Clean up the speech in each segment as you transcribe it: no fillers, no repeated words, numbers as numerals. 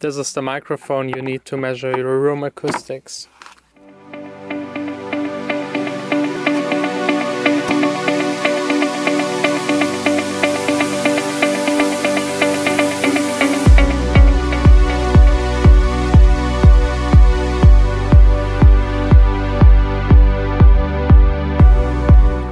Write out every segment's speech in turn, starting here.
This is the microphone you need to measure your room acoustics.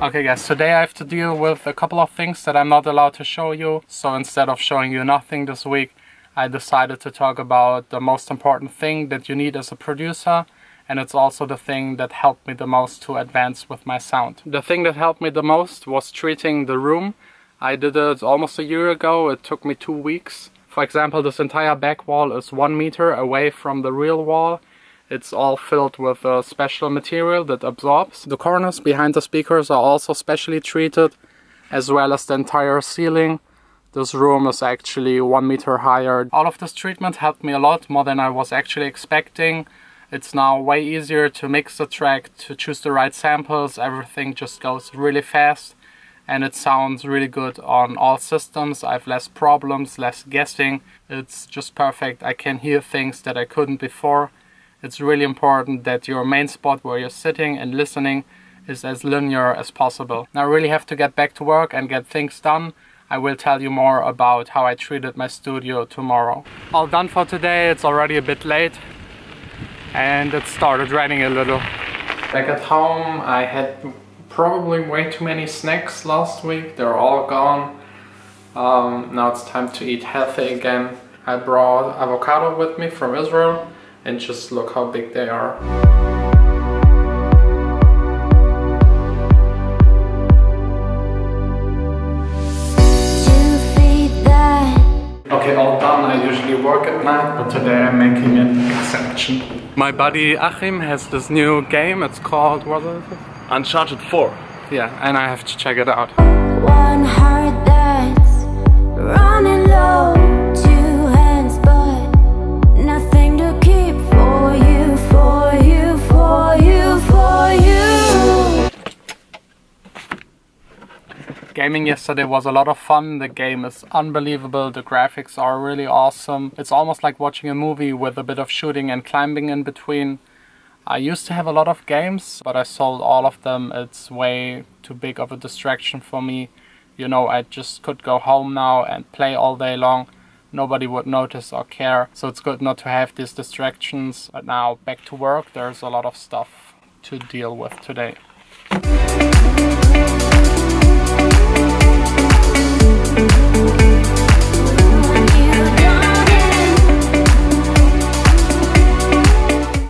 Okay guys, today I have to deal with a couple of things that I'm not allowed to show you. So instead of showing you nothing this week, I decided to talk about the most important thing that you need as a producer, and it's also the thing that helped me the most to advance with my sound. The thing that helped me the most was treating the room. I did it almost a year ago. It took me 2 weeks. For example, this entire back wall is 1 meter away from the real wall. It's all filled with a special material that absorbs. The corners behind the speakers are also specially treated, as well as the entire ceiling. This room is actually 1 meter higher. All of this treatment helped me a lot, more than I was actually expecting. It's now way easier to mix the track, to choose the right samples. Everything just goes really fast and it sounds really good on all systems. I have less problems, less guessing. It's just perfect. I can hear things that I couldn't before. It's really important that your main spot where you're sitting and listening is as linear as possible. Now I really have to get back to work and get things done. I will tell you more about how I treated my studio tomorrow. All done for today. It's already a bit late and it started raining a little. Back at home I had probably way too many snacks last week. They're all gone. Now it's time to eat healthy again. I brought avocado with me from Israel and just look how big they are. Okay, all done. I usually work at night, but today I'm making an exception. My buddy Achim has this new game. It's called, what is it? Uncharted 4. Yeah, and I have to check it out. One heart that's running low, 2 hands, but nothing to keep for you, for you, for you, for you. Gaming yesterday was a lot of fun. The game is unbelievable. The graphics are really awesome. It's almost like watching a movie with a bit of shooting and climbing in between. I used to have a lot of games, but I sold all of them. It's way too big of a distraction for me. You know, I just could go home now and play all day long. Nobody would notice or care. So it's good not to have these distractions. But now back to work. There's a lot of stuff to deal with today.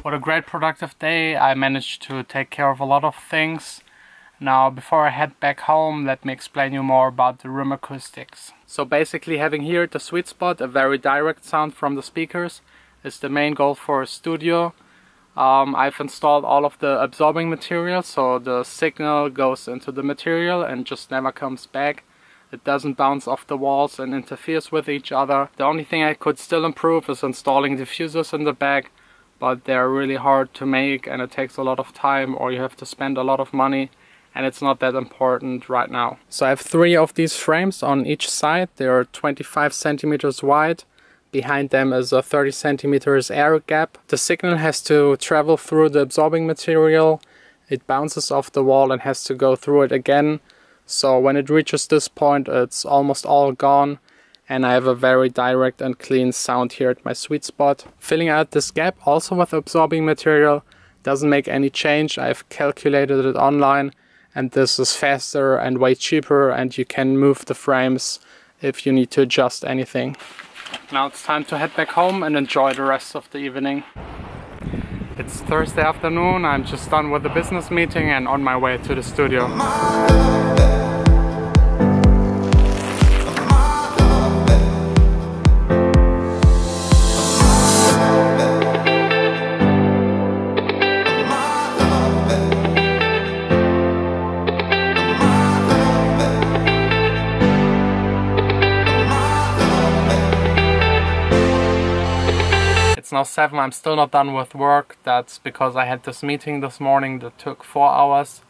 What a great productive day. I managed to take care of a lot of things. Now before I head back home, let me explain you more about the room acoustics. So basically having here the sweet spot, a very direct sound from the speakers, is the main goal for a studio. I've installed all of the absorbing material, so the signal goes into the material and just never comes back. It doesn't bounce off the walls and interferes with each other. The only thing I could still improve is installing diffusers in the back, but they're really hard to make and it takes a lot of time, or you have to spend a lot of money, and it's not that important right now. So I have 3 of these frames on each side. They are 25 centimeters wide. Behind them is a 30 centimeters air gap. The signal has to travel through the absorbing material. It bounces off the wall and has to go through it again. So when it reaches this point, it's almost all gone. And I have a very direct and clean sound here at my sweet spot. Filling out this gap also with absorbing material doesn't make any change. I've calculated it online, and this is faster and way cheaper, and you can move the frames if you need to adjust anything. Now it's time to head back home and enjoy the rest of the evening. It's Thursday afternoon. I'm just done with the business meeting and on my way to the studio. Now 7, I'm still not done with work. That's because I had this meeting this morning that took 4 hours.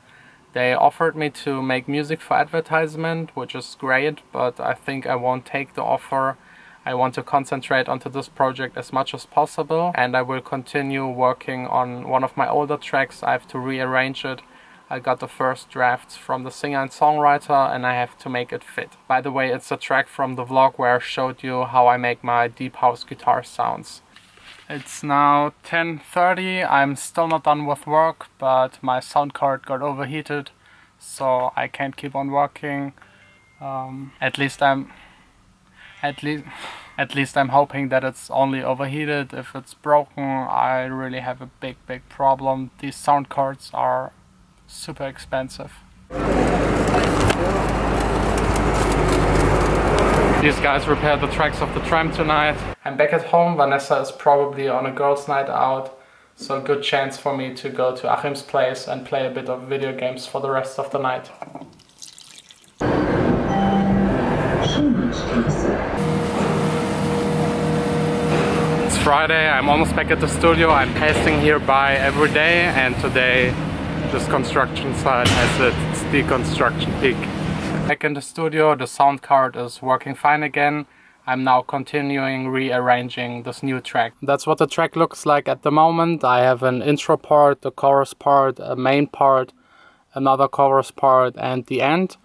They offered me to make music for advertisement, which is great, but I think I won't take the offer. I want to concentrate onto this project as much as possible, and I will continue working on one of my older tracks. I have to rearrange it. I got the first drafts from the singer and songwriter and I have to make it fit. By the way, it's a track from the vlog where I showed you how I make my deep house guitar sounds. It's now 10:30. I'm still not done with work, but my sound card got overheated, so I can't keep on working. At least I'm hoping that it's only overheated. If it's broken, I really have a big problem. These sound cards are super expensive. These guys repaired the tracks of the tram tonight. I'm back at home. Vanessa is probably on a girls' night out, so a good chance for me to go to Achim's place and play a bit of video games for the rest of the night. It's Friday, I'm almost back at the studio. I'm passing here by every day, and today this construction site has its deconstruction peak. Back in the studio, the sound card is working fine again. I'm now continuing rearranging this new track. That's what the track looks like at the moment. I have an intro part, a chorus part, a main part, another chorus part and the end.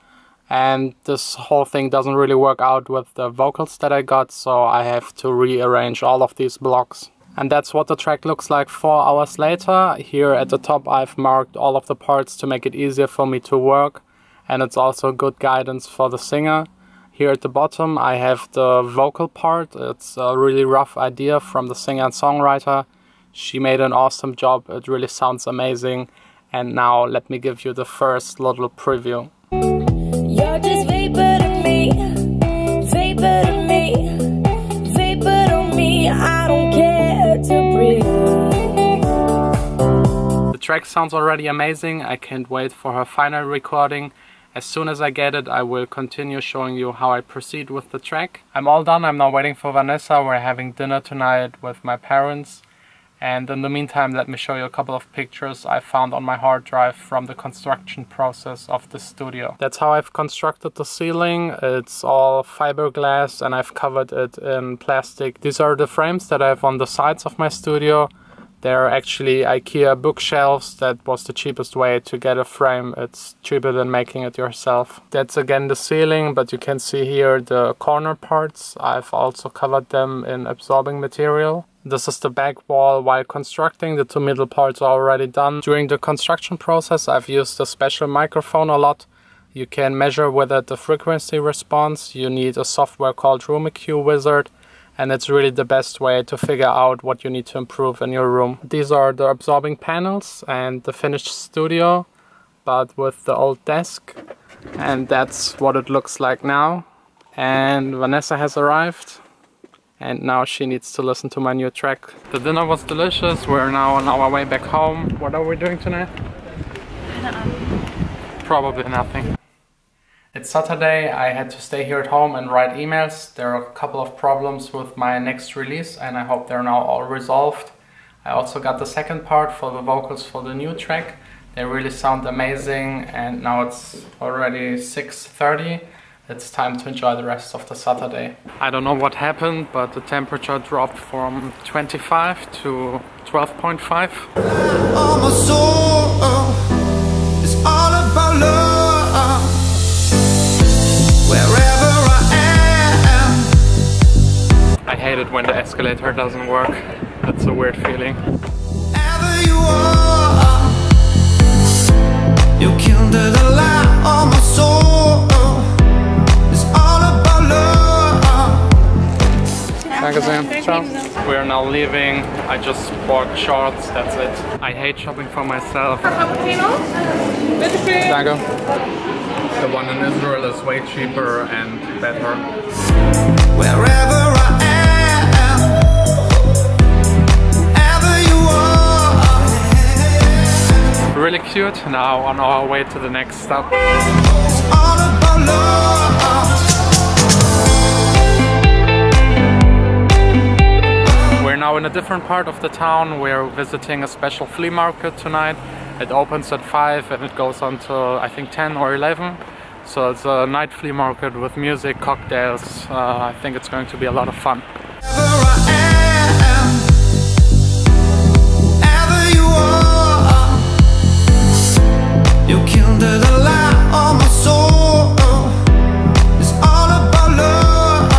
And this whole thing doesn't really work out with the vocals that I got, so I have to rearrange all of these blocks. And that's what the track looks like 4 hours later. Here at the top I've marked all of the parts to make it easier for me to work, and it's also good guidance for the singer. Here at the bottom I have the vocal part. It's a really rough idea from the singer and songwriter. She made an awesome job, it really sounds amazing. And now let me give you the first little preview. You're just vapor to me, vapor to me, vapor to me, I don't care to breathe. The track sounds already amazing. I can't wait for her final recording. As soon as I get it, I will continue showing you how I proceed with the track. I'm all done. I'm now waiting for Vanessa. We're having dinner tonight with my parents. And in the meantime, let me show you a couple of pictures I found on my hard drive from the construction process of the studio. That's how I've constructed the ceiling. It's all fiberglass and I've covered it in plastic. These are the frames that I have on the sides of my studio. They're actually IKEA bookshelves. That was the cheapest way to get a frame. It's cheaper than making it yourself. That's again the ceiling, but you can see here the corner parts. I've also covered them in absorbing material. This is the back wall while constructing. The 2 middle parts are already done. During the construction process I've used a special microphone a lot. You can measure with it the frequency response. You need a software called RoomEQ Wizard, and it's really the best way to figure out what you need to improve in your room. These are the absorbing panels and the finished studio, but with the old desk. And that's what it looks like now. And Vanessa has arrived. And now she needs to listen to my new track. The dinner was delicious. We're now on our way back home. What are we doing tonight? I don't know. Probably nothing. It's Saturday. I had to stay here at home and write emails. There are a couple of problems with my next release and I hope they're now all resolved. I also got the second part for the vocals for the new track. They really sound amazing, and now it's already 6:30. It's time to enjoy the rest of the Saturday. I don't know what happened, but the temperature dropped from 25 to 12.5. All my soul is all about love. Wherever I am. I hate it when the escalator doesn't work. That's a weird feeling. Wherever you are, you kindle the light on my soul. Ciao. We are now leaving. I just bought shorts, that's it. I hate shopping for myself. Danke. The one in Israel is way cheaper and better. Wherever I am, wherever you are. Really cute. Now on our way to the next stop. It's all about love. We're now in a different part of the town. We're visiting a special flea market tonight. It opens at 5 and it goes until I think 10 or 11. So it's a night flea market with music, cocktails. I think it's going to be a lot of fun. You kindled a light on my soul. It's all about love.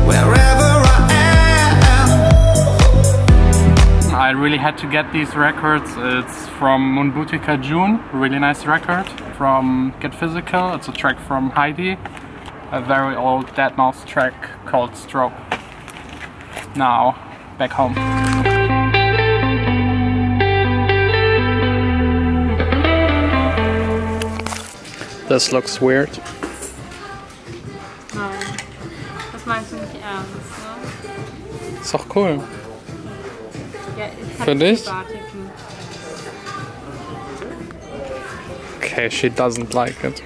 Wherever I am. I really had to get these records. It's from Moonboutica June, really nice record. From Get Physical, it's a track from Heidi. A very old Deadmau5 track called Strobe. Now, back home. This looks weird. Nein, das meinst du nicht ernst, ne? Ist doch cool. Ja, ich Für dich? Batiken. Okay, she doesn't like it.